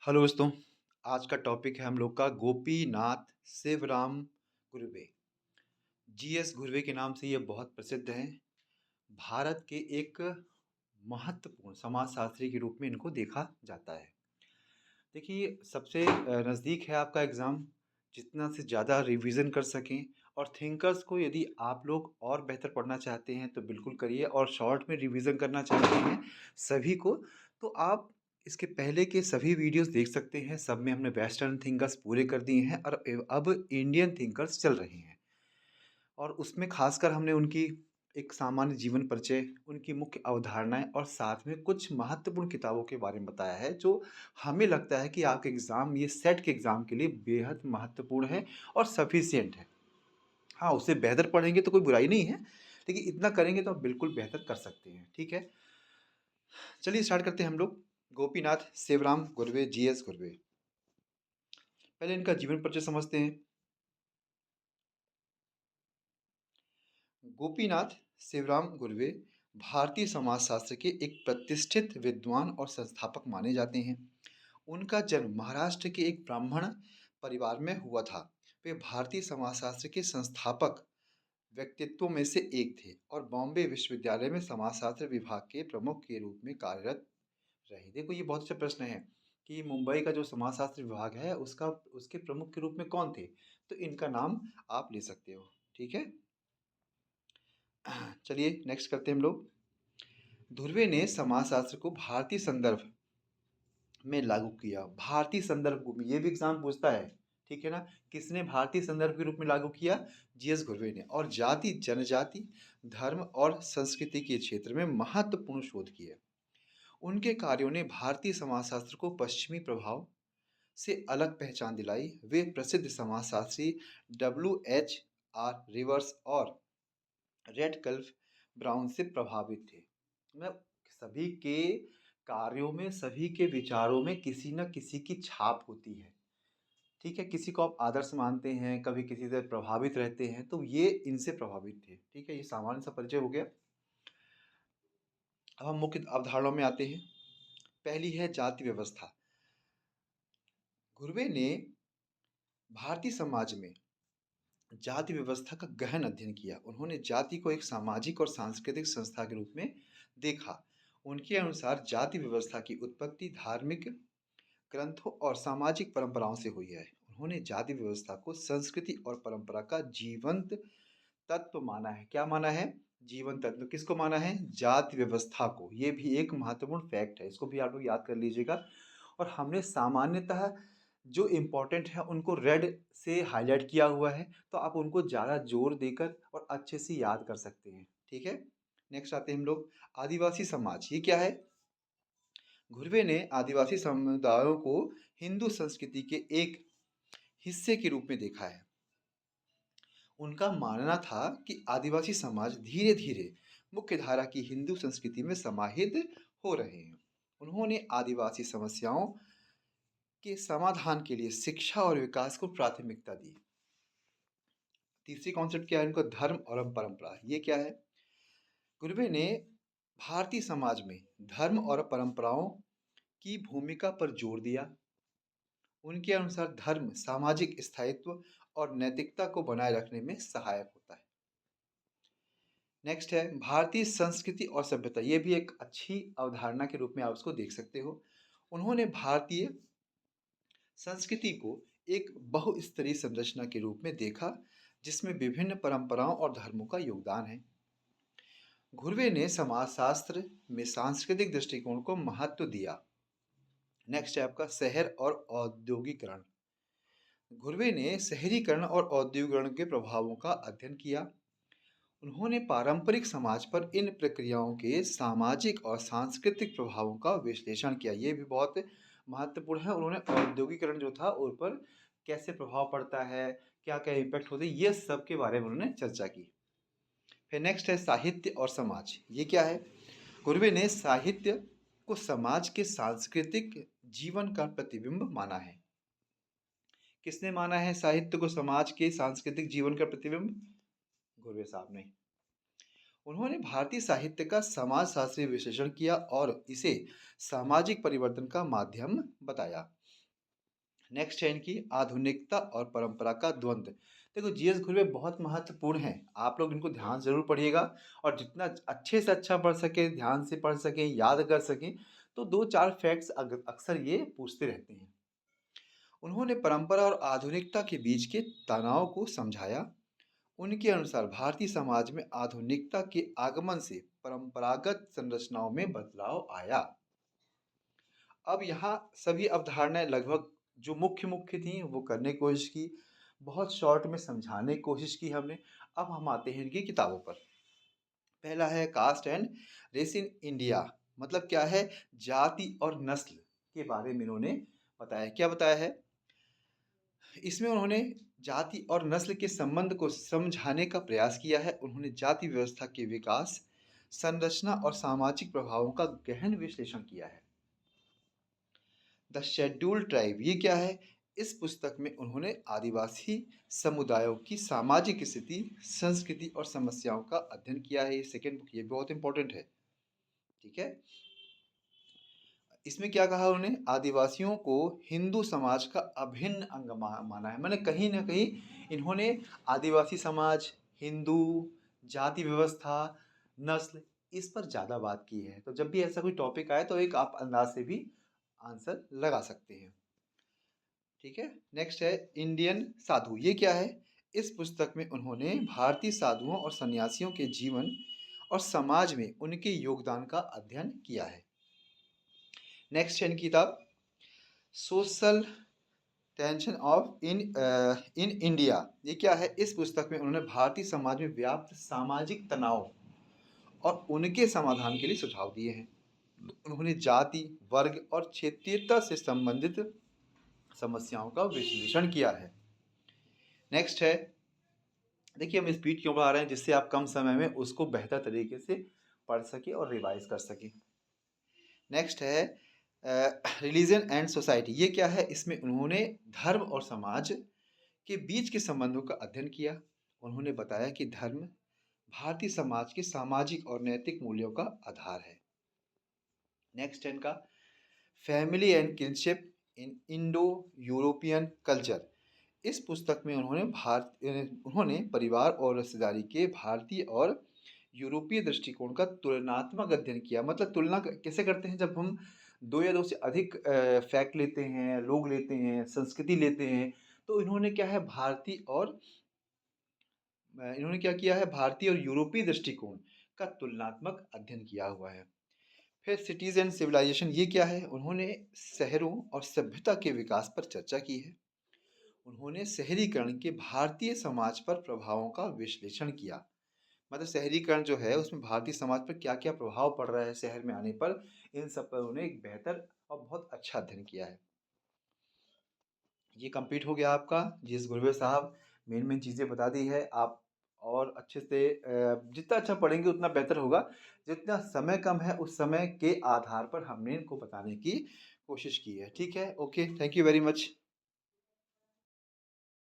Hello दोस्तों, आज का टॉपिक है हम लोग का गोपीनाथ शिवराम गुरवे। जीएस गुरवे के नाम से ये बहुत प्रसिद्ध हैं। भारत के एक महत्वपूर्ण समाजशास्त्री के रूप में इनको देखा जाता है। देखिए, सबसे नज़दीक है आपका एग्ज़ाम, जितना से ज़्यादा रिवीजन कर सकें। और थिंकर्स को यदि आप लोग और बेहतर पढ़ना चाहते हैं तो बिल्कुल करिए, और शॉर्ट में रिवीजन करना चाहते हैं सभी को, तो आप इसके पहले के सभी वीडियोस देख सकते हैं। सब में हमने वेस्टर्न थिंकर्स पूरे कर दिए हैं और अब इंडियन थिंकर्स चल रहे हैं। और उसमें खासकर हमने उनकी एक सामान्य जीवन परिचय, उनकी मुख्य अवधारणाएं और साथ में कुछ महत्वपूर्ण किताबों के बारे में बताया है, जो हमें लगता है कि आपके एग्ज़ाम, ये सेट के एग्ज़ाम के लिए बेहद महत्वपूर्ण है और सफिशिएंट है। हाँ, उससे बेहतर पढ़ेंगे तो कोई बुराई नहीं है, लेकिन इतना करेंगे तो आप बिल्कुल बेहतर कर सकते हैं। ठीक है, चलिए स्टार्ट करते हैं हम लोग। गोपीनाथ शिवराम गुरवे, जीएस गुरवे। पहले इनका जीवन परिचय समझते हैं। गोपीनाथ शिवराम गुरवे भारतीय समाजशास्त्र के एक प्रतिष्ठित विद्वान और संस्थापक माने जाते हैं। उनका जन्म महाराष्ट्र के एक ब्राह्मण परिवार में हुआ था। वे भारतीय समाजशास्त्र के संस्थापक व्यक्तित्वों में से एक थे और बॉम्बे विश्वविद्यालय में समाजशास्त्र विभाग के प्रमुख के रूप में कार्यरत रहे। देखो, ये बहुत अच्छा प्रश्न है कि मुंबई का जो समाजशास्त्र विभाग है उसका उसके प्रमुख के रूप में कौन थे, तो इनका नाम आप ले सकते हो। ठीक है, चलिए नेक्स्ट करते हैं हम लोग। धुर्वे ने समाजशास्त्र को भारतीय संदर्भ में लागू किया। भारतीय संदर्भ में ये भी एग्जाम पूछता है, ठीक है ना। किसने भारतीय संदर्भ के रूप में लागू किया? जीएस घुर्वे ने। और जाति, जनजाति, धर्म और संस्कृति के क्षेत्र में महत्वपूर्ण शोध किए। उनके कार्यों ने भारतीय समाजशास्त्र को पश्चिमी प्रभाव से अलग पहचान दिलाई। वे प्रसिद्ध समाजशास्त्री WH.R. रिवर्स और रेडक्लिफ ब्राउन से प्रभावित थे। मतलब सभी के कार्यों में, सभी के विचारों में किसी न किसी की छाप होती है। ठीक है, किसी को आप आदर्श मानते हैं, कभी किसी से प्रभावित रहते हैं, तो ये इनसे प्रभावित थे। ठीक है, ये सामान्य सा परिचय हो गया। अब हम मुख्य अवधारणाओं में आते हैं। पहली है जाति व्यवस्था। घुर्वे ने भारतीय समाज में जाति व्यवस्था का गहन अध्ययन किया। उन्होंने जाति को एक सामाजिक और सांस्कृतिक संस्था के रूप में देखा। उनके अनुसार जाति व्यवस्था की उत्पत्ति धार्मिक ग्रंथों और सामाजिक परंपराओं से हुई है। उन्होंने जाति व्यवस्था को संस्कृति और परंपरा का जीवंत तत्व माना है। क्या माना है? जीवन तत्व। किसको माना है? जाति व्यवस्था को। ये भी एक महत्वपूर्ण फैक्ट है, इसको भी आप लोग याद कर लीजिएगा। और हमने सामान्यतः जो इम्पोर्टेंट है उनको रेड से हाईलाइट किया हुआ है, तो आप उनको ज़्यादा जोर देकर और अच्छे से याद कर सकते हैं। ठीक है, नेक्स्ट आते हैं हम लोग। आदिवासी समाज, ये क्या है? घुर्वे ने आदिवासी समुदायों को हिंदू संस्कृति के एक हिस्से के रूप में देखा है। उनका मानना था कि आदिवासी समाज धीरे धीरे मुख्य धारा की हिंदू संस्कृति में समाहित हो रहे हैं। उन्होंने आदिवासी समस्याओं के समाधान के लिए शिक्षा और विकास को प्राथमिकता दी। तीसरी कॉन्सेप्ट क्या है उनका? धर्म और परंपरा। ये क्या है? गुरवे ने भारतीय समाज में धर्म और परंपराओं की भूमिका पर जोर दिया। उनके अनुसार धर्म सामाजिक स्थायित्व और नैतिकता को बनाए रखने में सहायक होता है। नेक्स्ट है भारतीय संस्कृति और सभ्यता। ये भी एक अच्छी अवधारणा के रूप में आप उसको देख सकते हो। उन्होंने भारतीय संस्कृति को एक बहुस्तरीय संरचना के रूप में देखा, जिसमें विभिन्न परंपराओं और धर्मों का योगदान है। घुर्वे ने समाजशास्त्र में सांस्कृतिक दृष्टिकोण को महत्व दिया। नेक्स्ट है आपका शहर और औद्योगिकरण। घुर्वे ने शहरीकरण और औद्योगिकरण के प्रभावों का अध्ययन किया। उन्होंने पारंपरिक समाज पर इन प्रक्रियाओं के सामाजिक और सांस्कृतिक प्रभावों का विश्लेषण किया। ये भी बहुत महत्वपूर्ण है। उन्होंने औद्योगिकरण जो था उन पर कैसे प्रभाव पड़ता है, क्या क्या इम्पैक्ट होते हैं, ये सब के बारे में उन्होंने चर्चा की। फिर नेक्स्ट है साहित्य और समाज। ये क्या है? कुर्वे ने साहित्य को समाज के सांस्कृतिक जीवन का प्रतिबिंब माना है। किसने माना है साहित्य को समाज के सांस्कृतिक जीवन का प्रतिबिंब? घुर्वे साहब ने। उन्होंने भारतीय साहित्य का समाजशास्त्रीय विश्लेषण किया और इसे सामाजिक परिवर्तन का माध्यम बताया। नेक्स्ट है इनकी आधुनिकता और परंपरा का द्वंद्व। देखो जीएस घुर्वे बहुत महत्वपूर्ण हैं, आप लोग इनको ध्यान जरूर पढ़िएगा और जितना अच्छे से अच्छा पढ़ सके, ध्यान से पढ़ सकें, याद कर सकें, तो दो चार फैक्ट्स अक्सर ये पूछते रहते हैं। उन्होंने परंपरा और आधुनिकता के बीच के तनाव को समझाया। उनके अनुसार भारतीय समाज में आधुनिकता के आगमन से परंपरागत संरचनाओं में बदलाव आया। अब यहाँ सभी अवधारणाएं लगभग जो मुख्य मुख्य थी वो करने की कोशिश की, बहुत शॉर्ट में समझाने की कोशिश की हमने। अब हम आते हैं इनकी किताबों पर। पहला है caste and race in India, मतलब क्या है, जाति और नस्ल के बारे में इन्होंने बताया। क्या बताया है इसमें, उन्होंने जाति और नस्ल के संबंध को समझाने का प्रयास किया है। उन्होंने जाति व्यवस्था के विकास, संरचना और सामाजिक प्रभावों का गहन विश्लेषण किया है। द शेड्यूल ट्राइब ये क्या है, इस पुस्तक में उन्होंने आदिवासी समुदायों की सामाजिक स्थिति, संस्कृति और समस्याओं का अध्ययन किया है। ये सेकेंड बुक, ये बहुत इंपॉर्टेंट है। ठीक है, इसमें क्या कहा उन्होंने, आदिवासियों को हिंदू समाज का अभिन्न अंग माना है। मैंने कहीं ना कहीं इन्होंने आदिवासी समाज, हिंदू, जाति व्यवस्था, नस्ल, इस पर ज़्यादा बात की है। तो जब भी ऐसा कोई टॉपिक आए तो एक आप अंदाज से भी आंसर लगा सकते हैं। ठीक है, नेक्स्ट है इंडियन साधु, ये क्या है, इस पुस्तक में उन्होंने भारतीय साधुओं और सन्यासियों के जीवन और समाज में उनके योगदान का अध्ययन किया है। नेक्स्ट है इनकी किताब social tension of in India, ये क्या है, इस पुस्तक में उन्होंने भारतीय समाज में व्याप्त सामाजिक तनाव और उनके समाधान के लिए सुझाव दिए हैं। उन्होंने जाति, वर्ग और क्षेत्रीयता से संबंधित समस्याओं का विश्लेषण किया है। नेक्स्ट है, देखिए हम स्पीड क्यों बढ़ा रहे हैं, जिससे आप कम समय में उसको बेहतर तरीके से पढ़ सके और रिवाइज कर सके। नेक्स्ट है रिलीजन एंड सोसाइटी, ये क्या है, इसमें उन्होंने धर्म और समाज के बीच के संबंधों का अध्ययन किया। उन्होंने बताया कि धर्म भारतीय समाज के सामाजिक और नैतिक मूल्यों का आधार है। नेक्स्ट है इनका family and kinship in Indo European culture, इस पुस्तक में उन्होंने परिवार और रिश्तेदारी के भारतीय और यूरोपीय दृष्टिकोण का तुलनात्मक अध्ययन किया। मतलब तुलना कैसे करते हैं, जब हम दो या दो से अधिक फैक्ट लेते हैं, लोग लेते हैं, संस्कृति लेते हैं, तो इन्होंने क्या किया है, भारतीय और यूरोपीय दृष्टिकोण का तुलनात्मक अध्ययन किया हुआ है। फिर सिटीज एंड सिविलाइजेशन, ये क्या है, उन्होंने शहरों और सभ्यता के विकास पर चर्चा की है। उन्होंने शहरीकरण के भारतीय समाज पर प्रभावों का विश्लेषण किया। मतलब शहरीकरण जो है उसमें भारतीय समाज पर क्या क्या प्रभाव पड़ रहा है शहर में आने पर, इन सब पर उन्होंने एक बेहतर और बहुत अच्छा अध्ययन किया है। ये कंप्लीट हो गया आपका। जीएस गुरवे साहब मेन मेन चीज़ें बता दी है। आप और अच्छे से जितना अच्छा पढ़ेंगे उतना बेहतर होगा। जितना समय कम है उस समय के आधार पर हमने इनको बताने की कोशिश की है। ठीक है, okay, thank you very much.